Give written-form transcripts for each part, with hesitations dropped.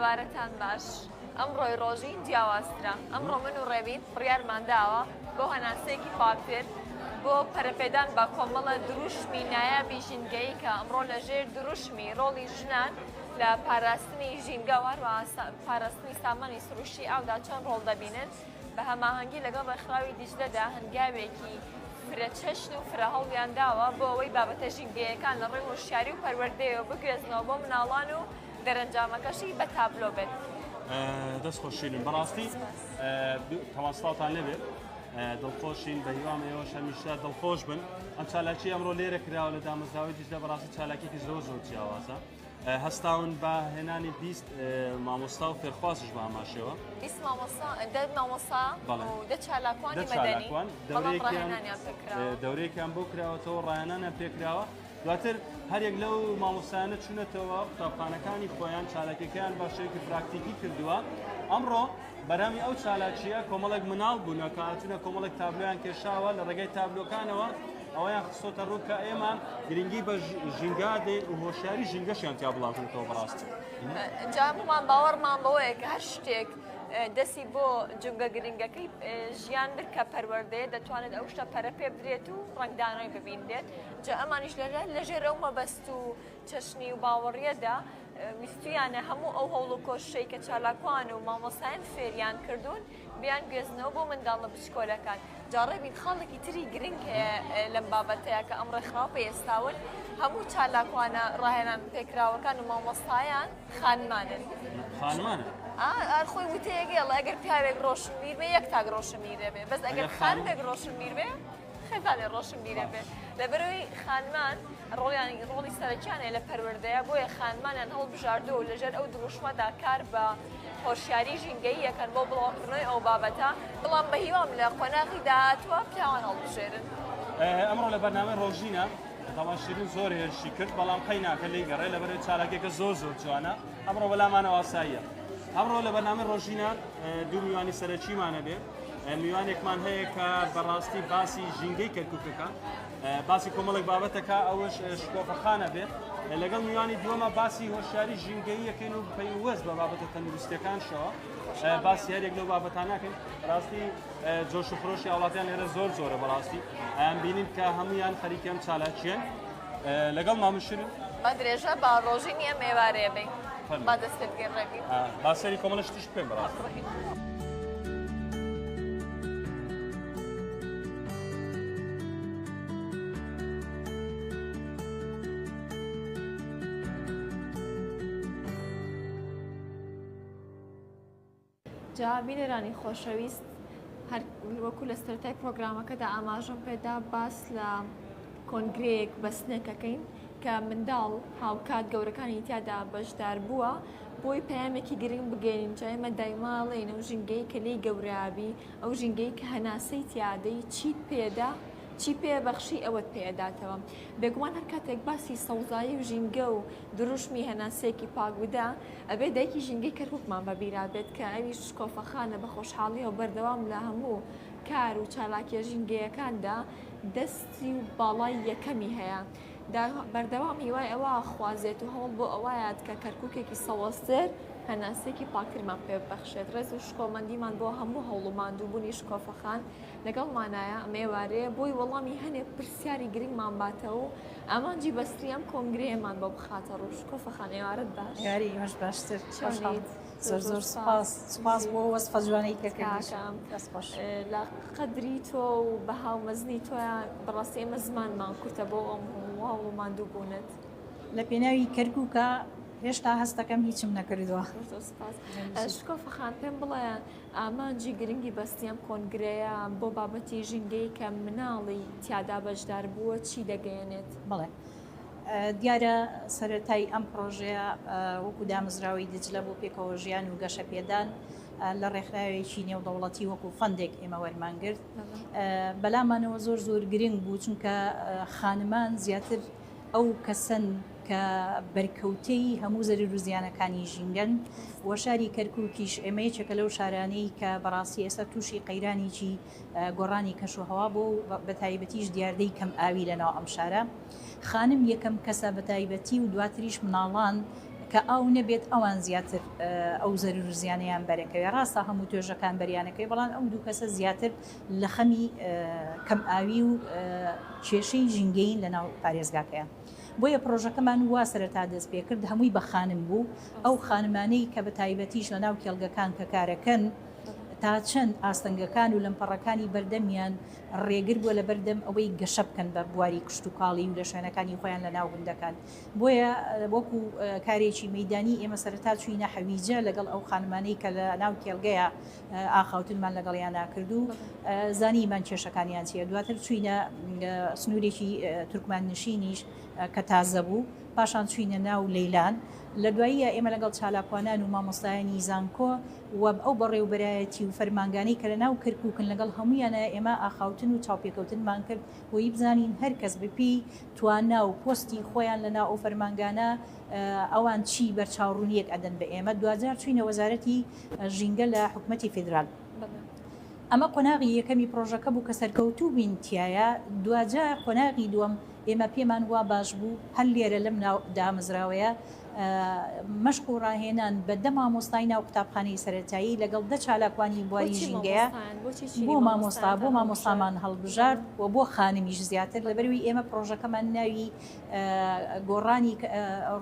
ئێوارەتان باش ئەمڕۆی ڕۆژین جیاوازترە ئەمڕۆ من و ڕێبین بڕیارمان داوە بۆ هەناسەیەکی پاکتر بۆ پەرەپێدان بە کۆمەڵە دروشمی نایابی ژینگەیی کە ئەمڕۆ لەژێر دروشمی ڕۆڵی ژنان لە پاراستنی ژینگە وهروە پاراستنی سامانی سروشتی ئاودا چۆن ڕۆڵ دەبینن بە هەماهەنگی لەگەڵ ڕێکخراوی دیجلەدا هەنگاوێکی فرەچەشن و فرەهەڵیان داوە بۆ ئەوەی بابەتە ژینگەیەکان لە ڕێی وشیاری و پەروەردەیەوە بگوێزنەوە بۆ مناڵان و دەرەنجامەکەشی بە تابلۆ بێت. دەست خۆشین بەڕاستی تەواستاوتان لێبێت دڵخۆشین بە هیوام ئێوەش هەمیشە دڵخۆش بن ئەم چالاکی ئەمڕۆ لێرە کراوە لە دامەزراوەی دیجلە بەڕاستی چالاکێکی زۆر زۆر جیاوازە هەستاون بە هێنانی 20 مامۆستا و فێرخوازش بە ئاماشەوە 20 مامۆستا و 10 چالاکوانی مەدەنی دەورەیەکیان بۆ کراوەتەوە ڕایانانیان پێکراوە دواتر هەرێک لەو مامۆستایانە چوونەتەوە قوتابخانەکانی خۆیان چالاکیەکەیان باشەیەکی پراکتیکی کردووە ئەمڕۆ بەرامی ئەو چالاکیە کۆمەڵێک مناڵ بوونە کە هاتوونە کۆمەڵێک تابلۆیان کێشاوە لە ڕێگەی تابلۆکانەوە ئەوەیان خستۆتە ڕووکە ئێمە گرنگی بە ژینگا دێ و هۆشیاری ژینگەشیان تیا بڵاوکردنەوە بەڕاستی جامان باوەڕمان بەوەیە کە هەر شتێک دەستی بۆ جنگە گرنگەکەی ژیان بر کە پەروەردەیە دەتوانێت ئەو شتە پەرە پێ بدرێت و ڕنگدانەوەی ببیندێت جا ئەمانیش لەژێر ئەو مەبەست و چەشنی و باوەڕیەدا ویستیانە هەموو ئەو هەوڵ و کۆشەی کە چالاکوان و مامۆستایان فێریان کردوون بیان گوێزنەوە بۆ منداڵە بچکۆلەکان جاڕێبین خاڵێکی تری گرنگ هەیە لەم بابەتەیە کە ئەم ڕێکخراو پێئێستاون هەموو چالاکوانە ڕاهێنان پێکراوەکان و مامۆستایان خانمانن خانمانە خۆی وتەیەگەڵ ئەگەر پیاوێک ڕۆشنبیر بێ یەک تاک ڕۆشنبیرە بێ بەس ئەگەر خانمێک ڕۆشنبیر بێ خێزانێ ڕۆشنبیرە بێ لەبەرەوەی خانمان ڕۆڵی سەرەکیانێ لە پەروەردەیە بۆیە خانمانیان هەڵبژاردووە و لەژێر ئەو دروشمەدا کار بە هۆشیاری ژینگەی یەکەن بۆ بڵاوکردنەوەی ئەو بابەتە بەڵام بە هیوام لە قۆناغی داهاتوە پیاوان هەڵبژێرن ئەمڕۆ لە بەرنامەی ڕۆژینە تەواو شیرین زۆر هێرشی کرد بەڵام قەی ناکە لێی گەڕێ لەبەرەوەی چالاکێکە زۆر زۆر جوانە ئەمڕۆ بەلامانەوە ئاساییە ئەمڕۆ لە بەرنامەی ڕۆژینە دوو میوانی سەرەکیمانە بێ میوانێکمان هەیە کە بەڕاستی باسی ژینگەی کەرکووکەکە باسی کۆمەڵێک بابەتەکە ئەوەش شکۆفەخانە بێت لەگەڵ میوانی دووەمە باسی هۆشیاری ژینگەی یەکەین و پەیوەست بە بابەتە تەندروستیەکانشەوە باسی هەرێک لەو بابەتانەکەین ڕاستی جۆش و خۆشی وڵاتیان لێرە زۆر زۆرە بەڕاستی ئەم بینین کە هەمویان خەریکەم چالاکیان لەگەڵ مامشرن بە درێژە با ڕۆژی نییە مێوارەیە بین با دەست پێ بگەین ڕێبین با سەری کۆمەڵە شتیش بکەین بەڕاستی بینەرانی خۆشەویست هەر وەکو لە سەرەتای پرۆگرامەکەدا ئاماژەم پێدا باس لە کۆنگرەیەک بەسنێکەکەین کە منداڵ هاوکات گەورەکانی تیادا بەشدار بووە بۆی پەیامێکی گرنگ بگەین جا ئێمە دایماڵێن ئەو ژینگەی کە لێی گەورابی ئەو ژینگەی کە هەناسەی تیادەی چیت پێدا چی پێبەخشی ئەوەت پێداتەوە بێگومان هەر کاتێک باسی سەوزایی و ژینگە و دروشمی هەناسەیەکی پاک بوودا ئەبێ دایکی ژینگەی کەرکووکمان بەبیرا بێت کە ئەویش کۆفەخانە بە خۆشحاڵی و بەردەوام لە هەموو کار و چالاکیە ژینگەیەکاندا دەستی و باڵای یەکەمی هەیە بەردەوام هیوای ئەوە خوازێت و هەوڵ بۆ ئەوایەت کە کەرکووکێکی سەوەستر هەناسێکی پاکترمان پێبەخشێت ڕێز و شکۆمەندیمان بۆ هەموو هەوڵ و ماندووبوونی شکۆفەخان لەگەڵمانایە ئەمێوارەیە بۆی وەڵامی هەنێک پرسیاری گرنگمان باتەوە و ئامانجی بەستریام کۆنگرەیەمان بۆ بخاتە ڕوو شکۆفەخان ئێوارەت باش یاری ئێمەش باشتر زۆر زۆر سپاس بۆ وەسفە جوانەی کەکەم لە قەدری تۆ و بەهاو مەزنی تۆیە بەڕاستی ئێمە زمانمان کورتە بۆ ئەم هەوڵ و ماندووبوونت لە پێناوی کەرکووکە هێشتا هەستەکەم هیچم نەکردووە شکۆفەخان پێم بڵێ ئامانجی گرنگی بەستیام کۆنگرەیە بۆ بابەتی ژینگەی کە مناڵی تیادا بەشدار بووە چی دەگەیەنێت بڵێ دیارە سەرەتای ئەم پرۆژەیە وەکو دامەزراوەی دجلە بۆ پێکەوە ژیان و گەشە پێدان لە ڕێکخراوێکی نێودەوڵەتی وەکو فەندێک ئێمە وەرمانگرت بەلامانەوە زۆر زۆر گرنگ بوو چونکە خانمان زیاتر ئەو کەسن کە بەرکەوتەی هەموو زەریر و زیانەکانی ژینگەن وە شاری کەرکووکیش ئێمە یەکێکە لەو شارانەی کە بەڕاستی ئێستا تووشی قەیرانێکی گۆڕانی کەشوهەوا بۆ بە تایبەتیش دیاردەی کەم ئاوی لەناو ئەم شارە خانم یەکەم کەسە بە تایبەتی و دواتریش مناڵان کە ئاو نەبێت ئەوان زیاتر ئەو زەرور زیانیان بەرەکەوێ ڕاستە هەموو توێژەکان بەریانەکەی بەڵام ئەو دوو کەسە زیاتر لە خەمی کەم ئاوی و کێشەی ژینگەین لە ناو پارێزگاکەیە. بۆیە پرۆژەکەمان وا سەرەتا دەست پێ کرد هەمووی بە خانم بوو ئەو خانمانەی کە بە تایبەتیش لە ناو کێڵگەکان کە کارەکەن تا چەند ئاستەنگەکان و لەمپەڕەکانی بەردەمیان ڕێگر بووە لە بەردەم ئەوەی گەشە بکەن بە بواری کشت و کاڵی و لە شوێنەکانی خۆیان لە ناو گوندەکان. بۆیە وەکو کارێکی مەیدانی ئێمە سەرەتا چوینە حەویجە لەگەڵ ئەو خانمانەی کە لە ناو کێڵگەیە ئاخاوتنمان لەگەڵیان ناکرد و زانیمان کێشەکانیان چیە. دواتر چوینە سنوورێکی تورکمان نشینیش کە تازە بوو، پاشان چوینە ناو لەیلان. لە دواییە ئێمە لەگەڵ چالاکوانان و مامۆستایانی زانکۆ و ئەو بەڕێوبەرایەتی و فەرمانگانی کە لە ناو کەرکووکن لەگەڵ هەمویانە ئێمە ئاخاوتن و چاوپێکەوتنمان کرد بۆی بزانین هەر کەس بپی توانە و پۆستی خۆیان لە ناو ئەو فەرمانگانە ئەوان چی بەرچاوڕوونیەک ئەدەن بە ئێمە. دوجار چوینە وەزارەتی ژینگە لە حکوومەتی فیدرال. ئەمە قۆناغی یەکەمی پرۆژەکە بوو کە سەرکەوتوو بینتیایە. دوجار قۆناغی دووەم ئێمە پێمان وا باش بوو هەر لێرە لەم دامەزراوەیە مەشق و ڕاهێنان بە دە مامۆستای ناو قوتابخانەی سەرەتایی لەگەڵ دە چالاکوانی بواری ژینگەیە بۆ مامۆستامان هەڵبژارد و بۆ خانمیش زیاتر لەبەروی ئێمە پرۆژەکەمان ناوی گۆڕانی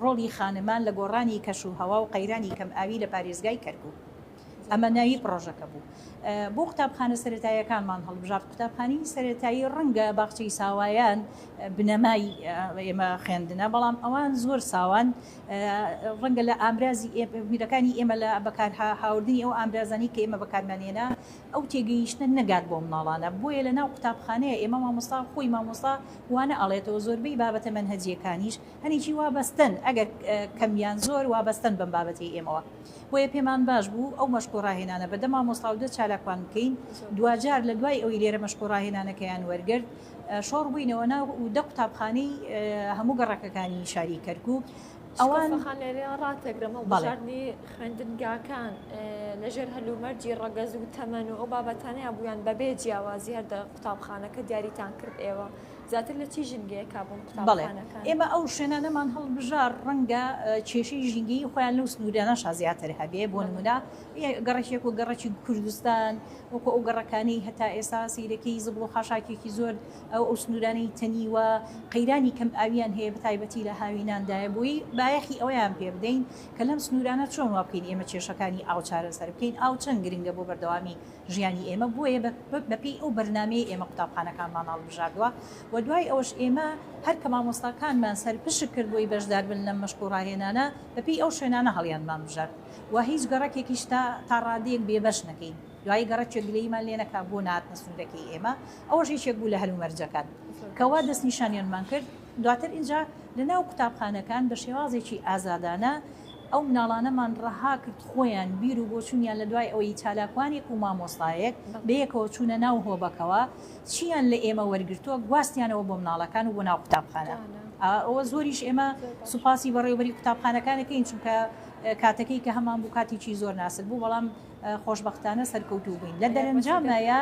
ڕۆڵی خانمان لە گۆڕانی کەش و هەوا و قەیرانی کەم ئاوی لە پارێزگای کەرکووک. ئەمە ناوی پرۆژەکە بوو. بۆ قوتابخانە سەرەتاییەکانمان هەڵبژارد. قوتابخانەی سەرەتایی ڕەنگە باخچەی ساوایان بنەمای ئێمە خوێندنە، بەڵام ئەوان زۆر ساوان ڕەنگە لە ئامرازی میرەکانی ئێمە لە بەکار هاوردنی ئەو ئامرازانی کە ئێمە بەکارمانێنە ئەو تێگەیشتە نەگات بۆ مناڵانە. بۆیە لە ناو قوتابخانەیە ئێمە مامۆستا خۆی مامۆستا وانە ئەڵێتەوە زۆربەی بابەتە منهەجیەکانیش هەنێکی وابەستن ئەگەر کەمیان زۆر وابەستن بەم بابەتی ئێمەوە. بۆیە پێمان باش بوو ئەو مەشق و ڕاهێنانە بەدە مامۆستا و دە چالاکوان بکەین. دوجار لە دوای ئەوی لێرە مەشق و ڕاهێنانەکەیان وەرگرت شۆڕ بووینەوە ناو دە قوتابخانەی هەموو گەڕەکەەکانی شاری کەرکووک. ئەوان ڕاتێگرمە بەژاردننی خوێندنگاکان لەژێر هەلومەرجی ڕەگەز و تەمەن و ئەو بابەتانەیە بوویان بەبێ جیاوازی هەردە قوتابخانەکە دیاریتان کرد ئێوە زیاتر لە چی ژینگەیە کابوون قوتابخانەکان؟ ئێمە ئەو شوێنانەمان هەڵبژار ڕەنگە کێشەی ژینگەی خۆیان لەو سنوورانەشا زیاتر هەبێ. بۆ نمونە گەڕەکێک و گەڕەکی کوردستان وەکو ئەو گەڕەکانەی هەتا ئێستا سیرەکەی زبڵ و خاشاکێکی زۆر ئەو سنوورانەی تەنیوە قەیرانی کەم ئاویان هەیە بەتایبەتی لە هاویناندایە بووی بایەخی ئەویان پێ بدەین کە لەم سنوورانە چۆن وا بکەین ئێمە کێشەکانی ئاو چارەسەر بکەین. ئاو چەند گرنگە بۆ بەردەوامی ژیانی ئێمە. بۆیە بەپی ئەو بەرنامەی ئێمە قوتابخانەکانمان هەڵبژاردووە و دوای ئەوش ئێمە هەر کە مامۆستاکانمان سەرپشت کرد بۆی بەشدار بن لەم مەشق و ڕاهێنانە بەپی ئەو شوێنانە هەڵیانمان بژارد و هیچ گەڕەکێکیش تا ڕادەیەک بێبەش نەکەین. دوای گەڕەکێک گلەیمان لێ نەکا بۆ نهاتنە سنوورەکەی ئێمە. ئەوەش هیچێک بوو لە هەلومەرجەکان کەوا دەستنیشانیانمان کرد. دواتر اینجا لە ناو قوتابخانەکان بە شێوازێکی ئازادانە ئەو مناڵانەمان ڕەها کرد خۆیان بیر و بۆچوونیان لە دوای ئەوەی چالاکوانێک و مامۆستایەک بەیەکەوە چوونە ناو هۆبەکەوە چیان لە ئێمە وەرگرتووە گواستیانەوە بۆ مناڵەکان و بۆ ناو قوتابخانە. ئەوە زۆریش ئێمە سوپاسی بەڕێوەبەری قوتابخانەکانەکەین چونکە کاتەکەی کە هەمان بوو کاتێکی زۆر ناسک بوو بەڵام خۆشبەختانە سەرکەوتوو بووین. لە دەرەنجامایە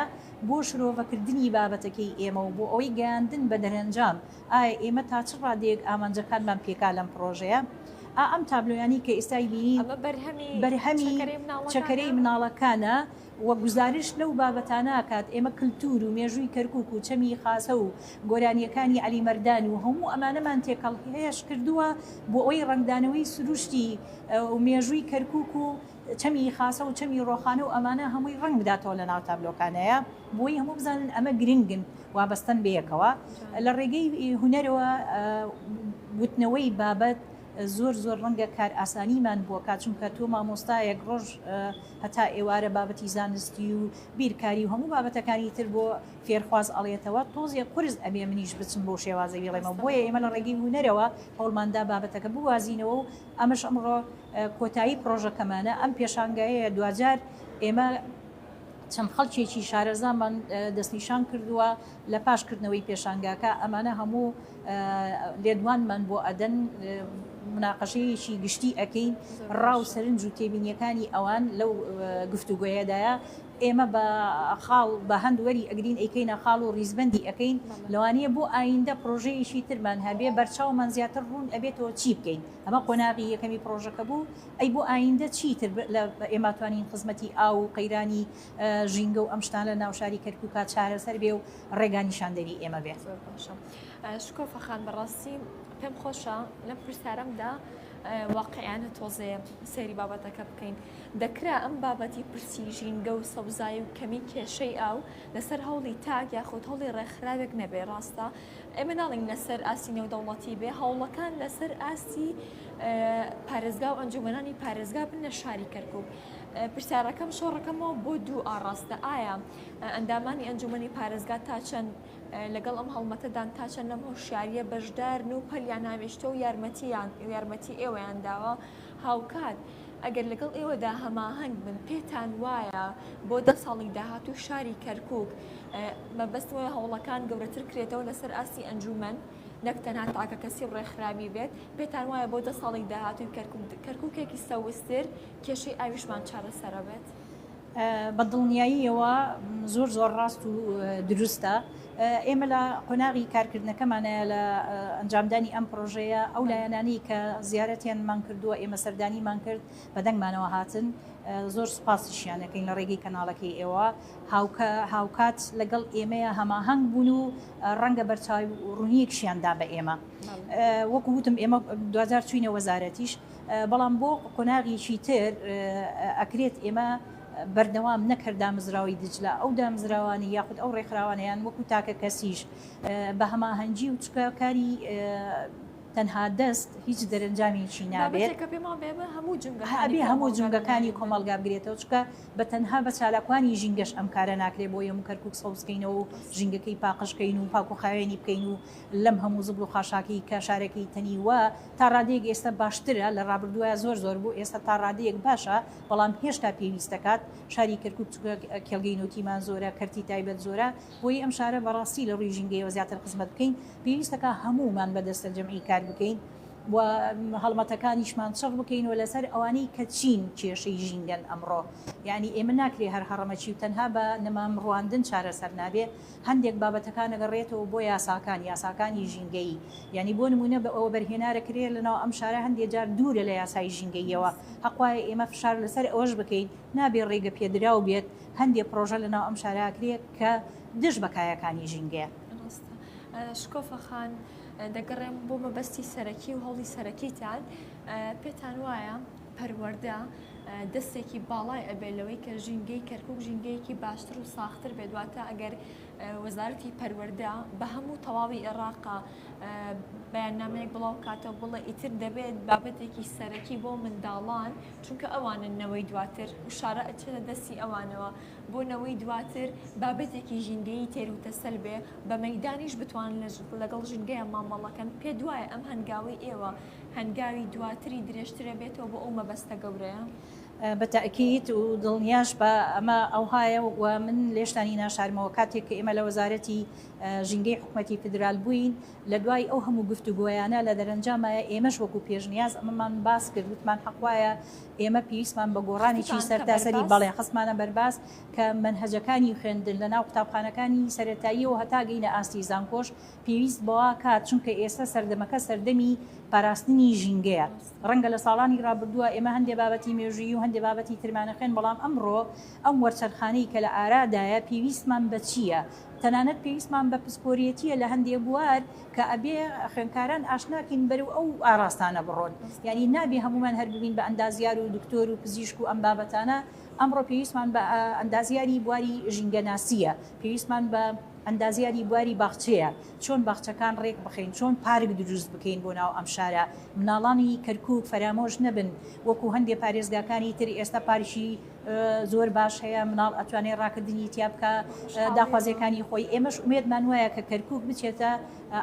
بۆ شرۆڤەکردنی بابەتەکەی ئێمە و بۆ ئەوەی گەیاندن بە دەرەنجام ئایا ئێمە تا چ ڕادێک ئامانجەکانمان پێکا لەم پرۆژەیە. ئەم تابلۆیانی کە ئێستای بینین بەرهەمی چەکەرەی مناڵەکانە و گزارش لەو بابەتانە کات ئێمە کللتور و مێژووی کەرکووک و چەمی خاسە و گۆرانیەکانی علی مەردان و هەموو ئەمانەمان تێکەڵ هێش کردووە بۆ ئەوەی ڕنگدانەوەی سروشتی و مێژووی کەرکووک و چەمی خاسە و چەمی ڕۆخانە و ئەمانە هەمووی ڕنگ بداتەوە لە ناو تابلۆکانەیە بۆی هەموو بزانن ئەمە گرنگن وابەستن بەیەکەوە. لە ڕێگەی هونەرەوە وتنەوەی بابەت زۆر زۆر ڕەنگە کار ئاسانیمان بووە کات چونکە تۆ مامۆستایەک ڕۆژ هەتا ئێوارە بابەتی زانستی و بیرکاری و هەموو بابەتەکانی تر بۆ فێرخواز ئەڵێتەوە تۆزیە قورس ئەبێ منیش بچم بۆ شێوازە ویڵێمە. بۆیە ئێمە لە ڕێگەی هونەرەوە هەوڵماندا بابەتەکە بوازینەوە و ئەمەش ئەمڕۆ کۆتایی پرۆژەکەمانە ئەم پێشانگایەیە دوجار ئێمە چەند خەڵکێکی شارەزامان دەستنیشان کردووە لە پاشکردنەوەی پێشانگاکە. ئەمانە هەموو لێدوانمان بۆ ئەدەن مناقەشەیەکی گشتی ئەەکەین ڕاو سەرنج و تێبینیەکانی ئەوان لەو گفتوگوۆیەدایە ئێمە بە خاڵ بە هەندوەری ئەگرین ئەیکەینە خاڵ و ڕیزبەندی ئەەکەین لەوانەیە بۆ ئایندە پرۆژەیەشی ترمان هەبێ بەرچاومان زیاتر ڕوون ئەبێتەوە چی بکەین ئەمە قۆناغی یەکەمی پرۆژەکە بوو ئەی بۆ ئایندە چیتر ئێمە توانین خزمەتی ئاو و قەیرانی ژینگە و ئەم شتان لە ناوشاری کەرکووکە چارەسەر بێ و ڕێگانیشاندەری ئێمە بێت. شکۆفەخان بەڕاستی پێم خۆشە لەم پرسیارەمدا واقعیانە تۆزەیە سەیری بابەتەکە بکەین دەکرا ئەم بابەتی پرسی ژینگە و سەوزایی و کەمی کێشەی ئاو لەسەر هەوڵی تاک یاخود هەوڵی ڕێکخراوێک نەبێ ڕاستە ئێمە ناڵین لەسەر ئاسی نێودەوڵەتی بێ هەوڵەکان لەسەر ئاسی پارێزگا و ئەنجومەنانی پارێزگا بنە شاری کەرکووک پرسیارەکەم شۆڕەکەمەوە بۆ دوو ئاڕاستە ئایا ئەندامانی ئەنجومەنی پارێزگا تا چەند لەگەڵ ئەم هەڵمەتەدان تا چەند لەم هۆشیاریە بەشدارن و پەلیان ناوێشتە و یارمەتی ئێوەیان داوە هاوکات ئەگەر لەگەڵ ئێوەدا هەماهەنگ بن پێتان وایە بۆ 10 ساڵی داهاتوو شاری کەرکووک مەبەستەوەی هەوڵەکان گەورەتر کرێتەوە لەسەر ئاسی ئەنجومەن نەک تەنها تاکە کەسی ڕێکخراوی بێت پێتان وایە بۆ 10 ساڵی داهاتووی کەرکووکێکی سەوستر کێشەی ئاویشمان چارەسەرە بێت بە دڵنیاییەوە زۆر ڕاست و دروستە ئێمە لە قۆناغی کارکردنەکەمانەیە لە ئەنجامدانی ئەم پرۆژەیە ئەو لایەنانی کە زیارەتیانمان کردووە ئێمە سەردانیمان کرد بە دەنگمانەوە هاتن زۆر سوپاسیشیانەکەین لە ڕێگەی کەناڵەکەی ئێوە هاوکات لەگەڵ ئێمەیە هەماهەنگ بوون و ڕەنگە بەرچاوی ڕوونیەکشیاندا بە ئێمە وەکو وتم ئێمە 2000 چوینە وەزارەتیش بەڵام بۆ قۆناغیشی تر ئەکرێت ئێمە بەردەوام نەکردا مزراوی دجلە ئەو دامزراوانی یاخود ئەو ڕێکخراوانیان وەکو تاکە کەسیش بە هەماهەنگی و چکەکاری تەنها دەست هیچ دەرەنجامیی نابێت هەموو جنگەکانی کۆمەڵگا بگرێتەوە چکە بە تەنها بە چالاکوانی ژینگەش ئەم کارە ناکرێت بۆ یەم کەرکووک سەوزکەینەوە و ژینگەکەی پاقشکەین و پاک و خاوێنی بکەین و لەم هەموو زبل و خاشاکی کە شارەکەی تەنی وە تا ڕادەیەک ئێستا باشترە لە ڕابردووە زۆر بوو ئێستا تا ڕادەیەک باشە بەڵام هێشتا پێویستەکات شاری کەرکووک کێڵگەی نوتیمان زۆرە کەرتی تایبەت زۆرە بۆی ئەم شارە بەڕاستی لە ڕووی ژینگەیەوە زیاتر خزمەت بکەین پێویستەکە هەمومان بەدەستە جەمعی کار بکەین و هەڵمەتەکانیشمان چڕ بکەین و لەسەر ئەوانەی کە چین کێشەی ژینگەن ئەمڕۆ یعنی ئێمە ناکرێ هەر هەڕەمەچی و تەنها بە نەمام ڕواندن چارەسەر نابێ هەندێک بابەتەکان ئەگەڕێتەوە بۆ یاساکانی ژینگەی یعنی بۆ نمونە بە ئەوە بەرهێنارەکرێ لەناو ئەم شارە هەندێک جار دوورە لە یاسای ژینگەیەوە حەقوایە ئێمە فشار لەسەر ئەوەش بکەین نابێ ڕێگە پێدراو بێت هەندێک پرۆژە لەناو ئەم شاراکرێت کە دژ بەکایەکانی ژینگەیە شکۆفەخان دەگەڕێم بۆ مەبەستی سەرەکی و هەوڵی سەرەکیتان پێتان وایە پەروەردە دەستێکی باڵای ئەبێ لەوەی کە ژینگەی کەرکووک ژینگەیەکی باشتر و ساختر بێت دواتە ئەگەر وەزارەتی پەروەردە بە هەموو تەواوی عێراقا بەیاننامەیەک بڵاو کاتەوە بڵێ ئیتر دەبێت بابەتێکی سەرەکی بۆ منداڵان چونکە ئەوانن نەوەی دواتر و شارە ئەچێتە دەستی ئەوانەوە بۆ نەوەی دواتر بابەتێکی ژینگەی تێر و تەسەل بێ بە مەیدانیش بتوانن لەگەڵ ژینگەیە مامەڵەکەن پێ دوایە ئەم هەنگاوی ئێوە هەنگاوی دواتری درێژترە بێتەوە بۆ ئەو مەبەستە گەورەیە بەتەکیت و دڵنیاش بە ئەمە ئەوهایە و من لێشتانی ناشارمەوە کاتێک کە ئێمە لە وەزارەتی ژینگەی حکوومەتی فدرال بووین لە دوای ئەو هەموو گفتوگۆیانە لە دەرەنجامایە ئێمەش وەکو پێشنیاز ئەمەمان باس کرد وتمان حەقوایە ئێمە پێویستمان بە گۆڕانێکی سەرتاسەری بەڵێ خستمانە بەرباس کە منهەجەکانی خوێندن لە ناو قوتابخانەکانی سەرەتاییەوە هەتا گەینە ئاستی زانکۆش پێویست بەوە کات چونکە ئێستا سەردەمەکە سەردەمی پاراستنی ژینگەیە ڕەنگە لە ساڵانی ڕابردووە ئێمە هەندێک بابەتی مێژویی و هەندێک بابەتی ترمانە خوێن بەڵام ئەمڕۆ ئەم وەرچەرخانەی کە لە ئارادایە پێویستمان بە چییە؟ تەنانەت پێویستمان بە پسپۆریەتیە لە هەندێک بوار کە ئەبێ خوێندکاران ئاشناکەین بەرەو ئەو ئاراستانە بڕۆن یعنی نابێ هەمومان هەر ببین بە ئەندازیار و دکتۆر و پزیشک و ئەم بابەتانە ئەمڕۆ پێویستمان بە ئەندازیاری بواری ژینگەناسیە پێویستمان بە ئەندازیاری بواری باخچەیە چۆن باخچەکان ڕێک بخەین چۆن پارک دروست بکەین بۆ ناو ئەم شارە مناڵانی کەرکووک فەرامۆش نەبن وەکو هەندێک پارێزگاکانی تر ئێستا پارشی زۆر باش هەیە مناڵ ئەتوانێت ڕاکردنی تیا بکە داخوازیەکانی خۆی ئێمەش ئومێدمان وایە کە کەرکووک بچێتە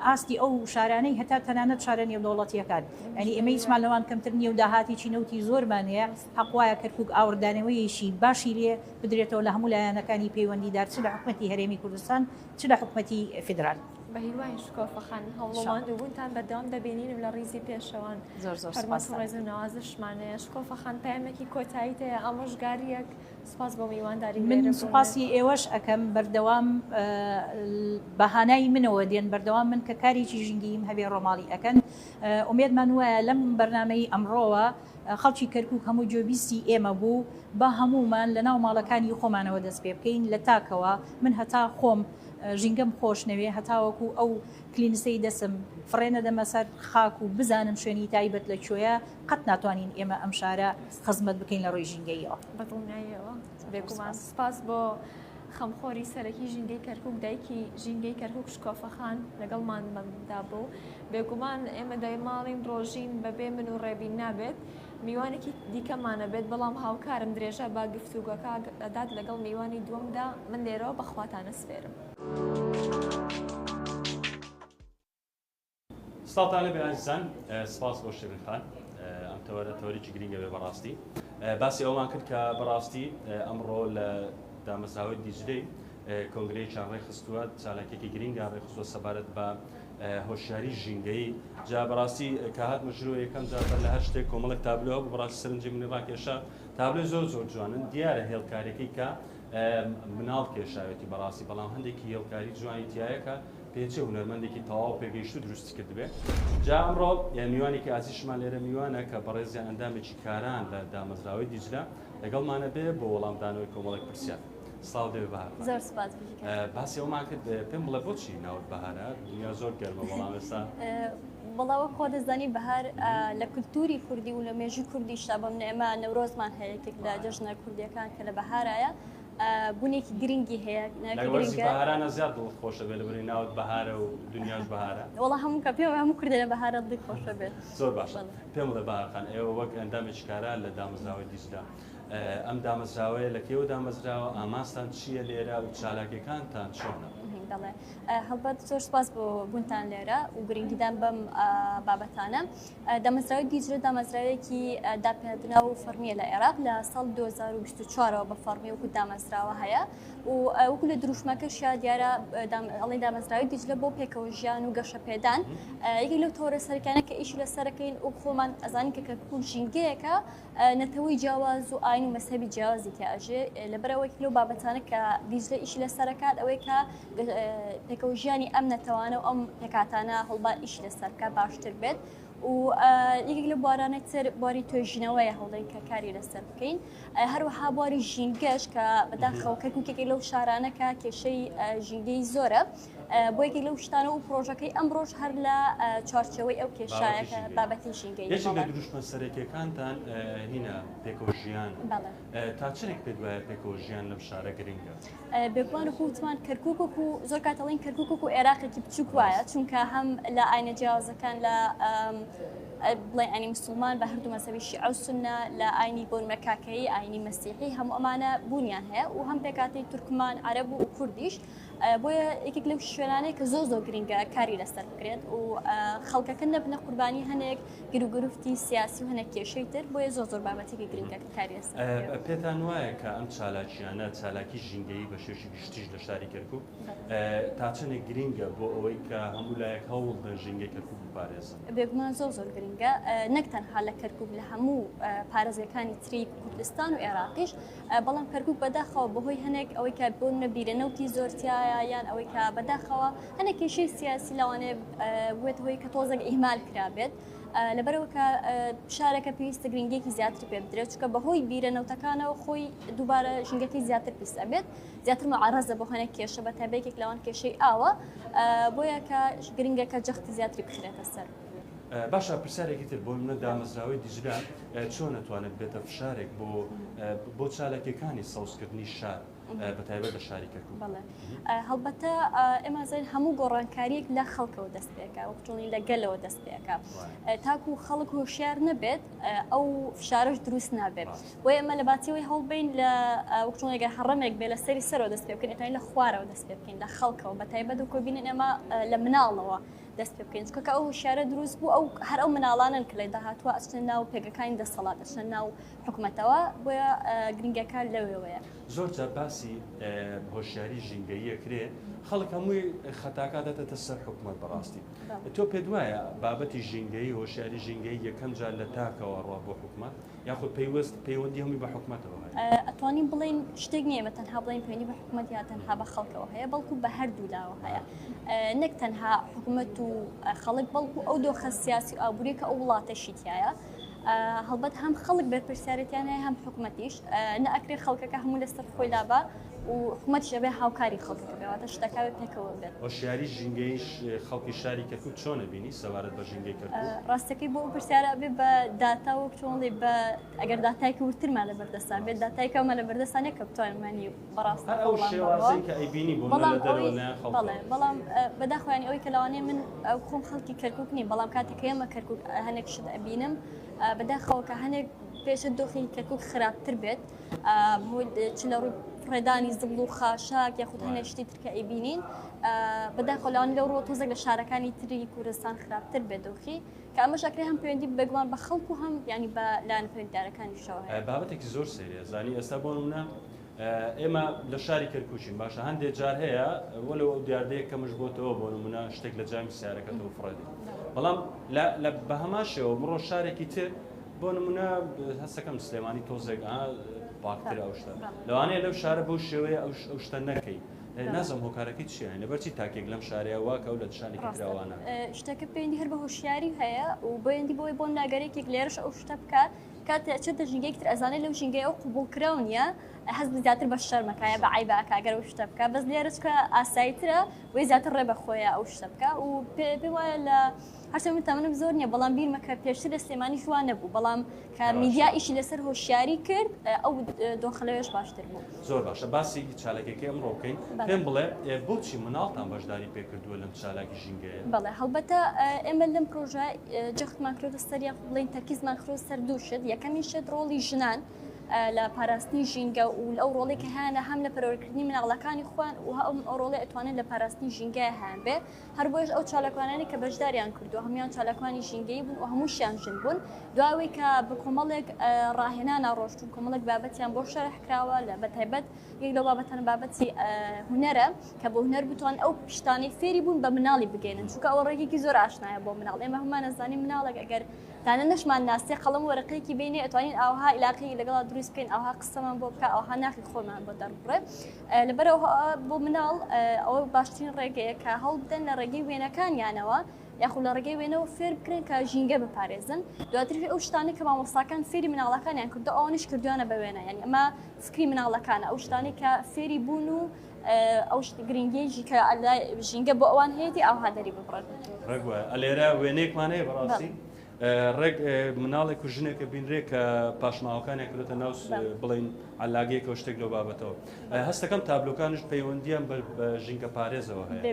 ئاستی ئەو شارانەی هەتا تەنانەت شارە نێودەوڵەتیەکان ئەنی ئێمە هیچمان لەوان کەمتر نیە و داهاتێکی نەوتی زۆرمان هەیە حەقوایە کەرکووک ئاوردانەوەیشی باشی لێ بدرێتەوە لە هەموو لایەنەکانی پەیوەندیدار چ لە حکومەتی هەرێمی کوردستان چ لە حکومەتی فدرال بە هیوای شکۆفەخان هەوڵەوان دووبوونتان بەردەوام دەبینین لە ڕیزی پێشەوان زۆر زۆر هەرمەت سپاس. و ڕێزونەوازشمانەیە شکۆفەخان پامێکی کۆتاییتەیە ئامۆژگاریەک سپاس بۆ میوانداری من سوپاسی ئێوەش ئەەکەم بەردەوام بەهانای منەوە دێن بەردەوام من کە کارێکی ژینگیم هەبێ ڕۆماڵی ئەەکەن ئومێدمان وایە لەم بەرنمەی ئەمڕۆوە خەڵکی کەرکووک هەموو جۆبیستی ئێمە بوو بە هەمومان لە ناو ماڵەکانی خۆمانەوە دەست پێ بکەین لە تاکەوە من هەتا خۆم ژینگەم خۆش نەوێ هەتاوەکو ئەو کلینسەی دەسم فڕێنە دەمەسەر خاک و بزانم شوێنی تایبەت لەکوێیە قەت ناتوانین ئێمە ئەم شارە خزمەت بکەین لە ڕۆی ژینگەیەوە بەدڵنیاییەوە بێگومان سپاس بۆ خەمخۆری سەرەکی ژینگەی کەرکووک دایکی ژینگەی کەرکووک شکۆفەخان لەگەڵمان بەمدا بوو بێگومان ئێمە دای ماڵین ڕۆژین بەبێ من و ڕێبین نابێت میوانێکی دیکەمانە بێت بەڵام هاوکارم درێژە با گفتوگەکە داد لەگەڵ میوانی دووەمدا من لێرەوە بەخواتانە سپێرم. سڵاتانە بێ ئازیزان سپاس بۆ شیرین خان ئەم تەوەرێکی گرینگە بێ بەڕاستی باسی ئەومان کرد کە بەڕاستی ئەمڕۆ لە دامەزراوەی دیجلەی کۆنگرەیەکیان ڕێخستووە چالاکێکی گرینگە ڕێخستووە سەبارەت بە هۆشیاری ژینگەی جا بەڕاستی کە هات مژرۆ یەکەم جا لە هەر شتێک کۆمەڵک تابلۆ بەڕاستی سەرنجی منی ڕاکێشا تابلۆی زۆر زۆر جوانن دیارە هێڵکارێکی کە مناڵ کێشاوێتی بەڕاستی بەڵام هەندێکی هێڵکاری جوانی تایەکە پێچە هونەرمەندێکی تەواو پێگەیشت و دروستی کردبێ جا ئەمڕۆ میوانێکی ئازیشمان لێرە میوانە کە بەڕێزیان ئەندامێکی کاران لە دامەزراوەی دیجلە لەگەڵمانە بێ بۆ وەڵامدانەوەی کۆمەڵک پرسیار سڵاو دەوێ بەهار زۆر سپاس باسی ئەومان کرد پێم بڵێ بۆچی ناوت بەهارە دنیا زۆر گەرمە بەڵام ئێستا بەڵاوە خۆ دەزانی بەهار لە کولتوری کوردی و لە مێژوی کوردیشتا بەم نێمە نەورۆزمان هەیە یەکێک لە جەژنە کوردیەکان کە لە بەهارایە بوونێکی گرنگی هەیە بەهارانە زیاد دڵخۆشە بێت لەبەری ناوت بەهارە و دنیاش بەهارە وەڵا هەموو کە پێوە هەموو کوردە لە بەهارە دڵخۆشە بێت زۆر باشە پێم بڵێ بەهارخان ئێوە وەک ئەندامێکی کارا لە دامەزراوەی دیجلە ئەم دامەزراوەیە لە کێوە دامەزراوە ئاماستان چییە لێرە و چالاکیەکانتان چۆنە؟ دەڵێ هەڵبەت زۆر سپاس بۆ بوونتان لێرە و گرنگیدان بەم بابەتانە دامەزراوەی دیجلە دامەزراوەیەکی داپێدنا و فەرمیە لە عێراق لە ساڵ 2024ەوە بە فەرمی وەکو دامەزراوە هەیە و وەکو لە دروشمەکەشیا دیارە ئەڵێ دامەزراوەی دیجلە بۆ پێکەوە ژیان و گەشە پێدان یەکێک لەو تۆرە سەرەکانە کە ئیشی لەسەرەکەین و خۆمان ئەزانین کە کەرکووک ژینگەیەکە نەتەوەی جیاواز و ئاین و مەسەبی جیاوازی تیاژێ لەبەرەوەی لەو بابەتانە کە دیجلە ئیشی لەسەرەکات ئەوەی کە پێکەوە ژیانی ئەم نەتەوانە و ئەم پێکاتانە هەڵبا ئیش لەسەرکە باشتر بێت و یەکێک لە بوارانە تر بواری توێژینەوەیە هەوڵی کە کاری لەسەر بکەین هەروەها بواری ژینگەش کە بەداخەوە کەرکووکێک لەو شارانەکە کێشەی ژینگەی زۆرە بۆ یەکێک لەو شتانە و پرۆژەکەی ئەمڕۆژ هەر لە چارچەوەی ئەو کێشایەکە بابەتی ژینگەی یەکێک لە دروشمە سەرەکیەکانتان هینە پێکەوە ژیان تا چنێک پێت وایە پێکەوە ژیان لەم شارە گرنگە بێگومان وتمان کەرکووک و زۆر کاتەڵین کەرکووک و عێراقێکی بچووک وایە چونکە هەم لە ئاینە جیاوازەکان لە بڵێ ئاینی مسلمان بە هەردوو مەزهەبی شیعە و سونە لە ئاینی بۆن مەکاکەیی ئاینی مەسیحی هەموو ئەمانە بوونیان هەیە و هەم پێکاتی تورکمان عەرەب و کوردیش بۆیە یەکێک لەو شوێنانەیە کە زۆر گرنگە کاری لەسەر بکرێت و خەڵکەکە نەبنە قوربانی هەنێک گرروگرفتی سیاسی و هەنێک کێشەی تر بۆیە زۆر بابەتێکی گرنگە کە کاری لەسەر پێتان وایە کە ئەم چالاکیانە چالاکی ژینگەیی بە شێوەیەکی گشتیش لە شاری کەرکووک تا چنێک گرنگە بۆ ئەوەی کە هەموو لایەک هەوڵ بە ژینگەی کەرکووک بپارێزن بێگومان زۆر گرنگە نەک تەنها لە کەرکووک لە هەموو پارێزەکانی تری کوردستان و عێراقیش بەڵام کەرکووک بەداخەوە بەهۆی هەنێک ئەوەی کە بۆ بیرەنەوتی زۆرتیایە یان ئەوەی کە بەداخەوە هەنێک کێشەی سیاسی لەوانەیە بێت هۆی کە تۆزێک ئیهمال کرابێت لەبەرەوە کە شارەکە پێویستە گرنگێکی زیاتر پێ بدرێت چکە بەهۆی بیرەنەوتەکانەوە خۆی دووبارە ژینگەکەی زیاتر پێویستە بێت زیاتر مەعەرەزە بۆ هەنێک کێشە بە تایبەتێک لەوان کێشەی ئاوە بۆیە کە گرنگەکە جەختی زیاتری بخرێتە سەر باشە پرسیارێکی تر بۆ منە دامەزراوەی دیجلە چۆن نەتوانێت بێتە فشارێک بۆ چالاکیەکانی سەوزکردنی شار بەتایبەت لە شاری کەرکووک هەڵبەتە ئێمە زین هەموو گۆڕانکاریەک لە خەڵکەوە دەست پێکە وەکچۆنی لە گەلەوە دەست پێکە تاکو خەڵک هۆشیار نەبێت ئەو فشارش دروست نابێت بۆ ئێمە لە باتیەوەی هەڵبین لە وەکچۆنێگە هەڕەمێک بێ لە سەری سەرەوە دەست پێ بکەین ئەتوانین لە خوارەوە دەست پێ بکەین لە خەڵکەوە بەتایبەت و کۆبینن ئێمە لە مناڵەوە دەست پێ بکەین چکە ئەو هۆشیارە دروست بوو ئەو هەر ئەو مناڵانن کە لە داهاتوە ئەچنە ناو پێگەکانی دەسەڵات ئەچنە ناو حکوومەتەوە بۆیە گرنگەکان لەوێوەیە زۆر جار باسی هۆشیاری ژینگەییە کرێ خەڵک هەمووی خەتاکاتەتە سەر حکوومەت بەڕاستی تۆ پێت وایە بابەتی ژینگەی هۆشیاری ژینگەی یەکەم جار لە تاکەوە ڕوا بۆ حکوومەت یاخود پەیوەندی هەمووی بە حکوومەتەوە هەیە ئەتوانین بڵین شتێک نییە تەنها بڵین پەیوەندی بە حکوومەت یا تەنها بە خەڵکەوە هەیە بەڵکو بە هەردوو لاوە هەیە نەک تەنها حکوومەت و خەڵک بەڵکو ئەو دۆخە سیاسی ئابووری کە ئەو وڵاتەشی تایە هەڵبەت هەم خەڵک بەرپرسیارەتیان هەیە هەم حکوومەتیش نەئەکرێ خەڵکەکە هەموو لەسەر خۆی لابا و حکوومەتیش ئەبێ هاوکاری خەڵکەکە بێواتە شتەکە پێکەوە بێت هۆشیاری ژینگەیش خەڵکی شاری کەرکووک چۆنە بینی سەوارەت بە ژینگەی کەرکووک ڕاستەکەی بۆ پرسیارە بێ بە داتا وەک چۆنڵێ بە ئەگەر داتایکە ورترمان لە بەردەستان بێت داتایکەمە لە بەردەستانە کە بتوانمانی بەڕاست ئەو شێوازەی کە ئەیبینی بۆ لە دەرەوە بەڵام بەداخۆیانی ئەوەی کە لەوانەیە من ئەو خۆم خەڵکی کەرکووک نی بەڵام کاتێکە ئێمە کەرکووک هەنێک شت ئەبینم بەداخەوە کە هەنێک پێشە دۆخی کەرکووک خراپتر بێت چ لە ڕووی ڕێدانی زبڵ و خاشاک یاخود هەنێک شتی ترکە ئەیبینین بەداخەوە لەوانە لەو ڕۆ تۆزێک لە شارەکانی تری کوردستان خراپتر بێت دۆخی کە ئەمەش ئەکرێ هەم پەیوەندی بەگومان بە خەڵکو هەم ینی بە لایەنە پەیوەنددارەکانیشەوە هەیە بابەتێکی زۆر سەیرە زانی ئێستا بۆ نمونە ئێمە لە شاری کەرکووچین باشە هەندێک جار هەیە وەلو ئەو دیاردەیە کەمش بۆتەوە بۆ نمونە شتێک لە جامی سیارەکەتەوە فڕێدی بەڵام بە هەماشەوە بڕۆ شارێکی تر بۆ نمونە هەستەکەم سلێمانی تۆزێک پاکتر ئەو شتە لەوانەیە لەو شارە بەو شێوەیە ئەو شتە نەکەی نازم هۆکارەکەی چیان لەبەرچی تاکێک لەم شارەیە واکە ئەو لە شانێکی تراوانە شتەکە پەیوەندی هەر بە هۆشیاری هەیە و بۆیەندی بۆی بۆ ناگەرێکێک لێرەش ئەو شتە بکات کاتێ چێتە ژینگەیەکتر ئەزانێت لەو ژینگەی ئەو قبولکراو نیە حەز زیاتر بە شەرمەکایە بە عیباکە ئەگەر ئەو شتە بکە بەس لێرەش کە ئاساییترە وی زیاتر ڕێ بەخۆیە ئەو شتە بکە و پێ وایە لە هەرچە من تەمەنم زۆر نییە بەڵام بیرمە کە پێشتر لە سلێمانی جوان نەبوو بەڵام کە میدیا ئیشی لەسەر هۆشیاری کرد ئەو دۆخەلەوێش باشتر بوو زۆر باشە باسی چالاکێکی ئەمڕۆ بکەین پێم بڵێ بۆچی مناڵتان بەشداری پێکردووە لەم چالاکی ژینگەیە بەڵێ هەڵبەتە ئێمە لەم پرۆژە جەختمان کرۆتە سەر یا بڵین تەرکیزمان کرۆ سەر دوو شت یەکەمی شت ڕۆڵی ژنان لە پاراستنی ژینگە و ئەو ڕۆڵی کە هەیە هەم لە پەروەردەکردنی مناڵەکانی خوان و ئەو ڕۆڵی ئەتوانێت لە پاراستنی ژینگە هەیە بێ هەر بۆیش ئەو چالاکوانانی کە بەشداریان کردو هەمویان چالاکوانی ژینگەی بوون و هەمووشیان ژن بوون دواوەی کە بە کۆمەڵێک ڕاهێنان ڕۆشتون کۆمەڵێک بابەتیان بۆ شەرحکراوە لە بەتایبەت یەک لەو بابەتان بابەتی هونەرە کە بۆ هونەر بتوان ئەو پشتانەی فێری بوون بە مناڵی بگەێنن چونکە ئەوە ڕێگێکی زۆر ئاشنایە بۆ مناڵ ئێمە هەمان نەزانین مناڵێک ئەگەر تانە نەشمان ناسێ قەڵەم وەرەقەیەکی بینێ ئەتوانین ئەوها عیلاقی لەگەڵا دروست بکەین ئەوها قسەمان بۆ بکە ئەوها ناخی خۆمان بۆ دەربڕێ لەبەرەوە بۆ مناڵ ئەوە باشترین ڕێگەیە کە هەڵ بدەن لە ڕێگەی وێنەکانیانەوە یاخود لە ڕێگەی وێنەوە فێر بکرێن کە ژینگە بپارێزن دواتر ئەو شتانی کە مامۆستاکان فێری مناڵەکانیان کردو ئەوانش کردوانە بە وێنە یعنی ئەمە فکری مناڵەکانە ئەو شتانی کە فێری بوون و ئەو گرنگێژی کە ژینگە بۆ ئەوان هەیەی ئەوها دەری ببڕێن ڕێگوە ئەلێرە وێنەیەکمان هەیە بەڕاستی ڕێک مناڵێک و ژنێکە بینرێ کە پاشماوەکانیان کردێتە ناو بڵین علاگەیەکە شتێک لەو بابەتەوە هەستەکەم تابلۆکانش پەیوەندیان بە ژینگە پارێزەوە هەیە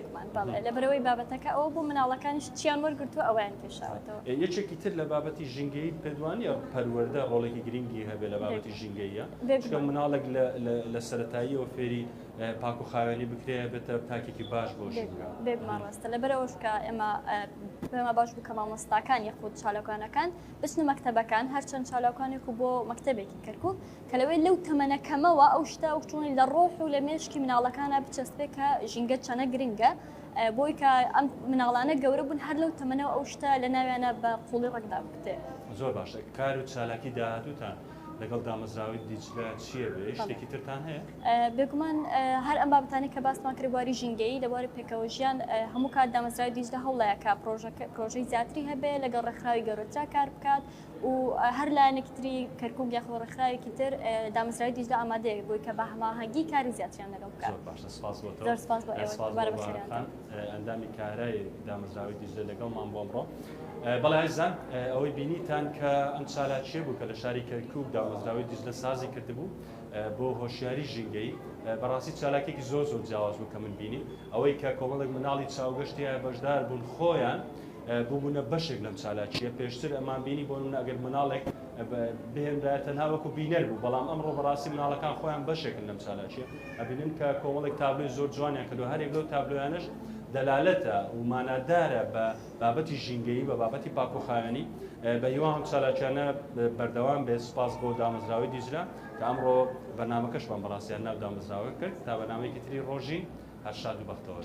لەبەرەوەی بابەتەکە ئەوە بۆ مناڵەکانیش چیان وەرگرتووە ئەویان پێشاوەتەوە یەکێکی تر لە بابەتی ژینگەی پێدوانیە پەروەردە ڕۆڵێکی گرنگی هەبێ لە بابەتی ژینگەیە چکە مناڵێک لە سەرەتاییەوە فێری پاک و خاوێنی بکرێ بێتە تاکێکی باش بۆ ژینگە بێگومان ڕاستە لەبەرەوەش کە ئێمە پێمە باش بوو کە مامۆستاکان یەخود چالاکانەکان بچنە مەکتەبەکان هەرچەند چالاکانێک و بۆ مەکتەبێکی کەرکووک کە لەوەی لەو تەمەنەکەمەوە ئەو شتە وەکچۆنی لە ڕۆح و لە مێشکی مناڵەکانە بچەسبێت کە ژینگە چەنە گرنگە بۆی کە ئەم مناڵانە گەورە بوون هەر لەو تەمەنەوە ئەو شتە لە ناویانە بە قوڵی ڕێکدا بکتێ زۆر باشە کار و چالاکی داهاتوتان لەگەڵ دامەزراوی دیجلە چییە بێ شتێکی ترتان هەیە بێگومان هەر ئەم بابەتانی کە باسمان کرد بواری ژینگەی لەبواری پێکەوە ژیان هەموو کات دامەزراوی دیجلە هەوڵەیە کە پرۆژەی زیاتری هەبێ لەگەڵ ڕێکخراوی گەورەترا کار بکات و هەر لایەنێکی تری کەرکووک یاخۆ ڕێکخراوێکی تر دامەزراوی دیجلە ئامادەیە بۆی کە بە هەماهەنگی کاری زیاتریان لەگەڵ بکات زۆر سپاس بۆ ئێوە ئەندامی کارای دامەزراوی دیجلە لەگەڵمان بۆ ئەمڕۆ بەڵێ عزیزان ئەوەی بینیتان کە ئەم چالاکیە بوو کە لە شاری کەرکووک دامەزراوی دیجلە سازی کردبوو بۆ هۆشیاری ژینگەی بەڕاستی چالاکێکی زۆر جیاواز بوو کە من بینی ئەوەی کە کۆمەڵێک مناڵی چاوگەشتیە بەشدار بوون خۆیان بووبوونە بەشێک لەم چالاکیە پێشتر ئەمان بینی بۆ نمونە ئەگەر مناڵێک بهێنرایە تەنها وەکو بینەر بوو بەڵام ئەمڕۆ بەڕاستی مناڵەکان خۆیان بەشێکن لەم چالاکیە ئەبینن کە کۆمەڵێک تابلۆی زۆر جوانیان کردو هەرێک لەو تابلۆیانش دەلالەتە و مانادارە بە بابەتی ژینگەیی بە بابەتی پاکوخاوێنی بە هیوا ئەم چالاکیانە بەردەوام بێ سپاس بۆ دامەزراوی دیجلە کە ئەمڕۆ بەرنامەکەشمان بەڕاستیان ناو دامەزراوە کرد تا بەنامەیەکی تری ڕۆژی هەر شاد و بەختەوە.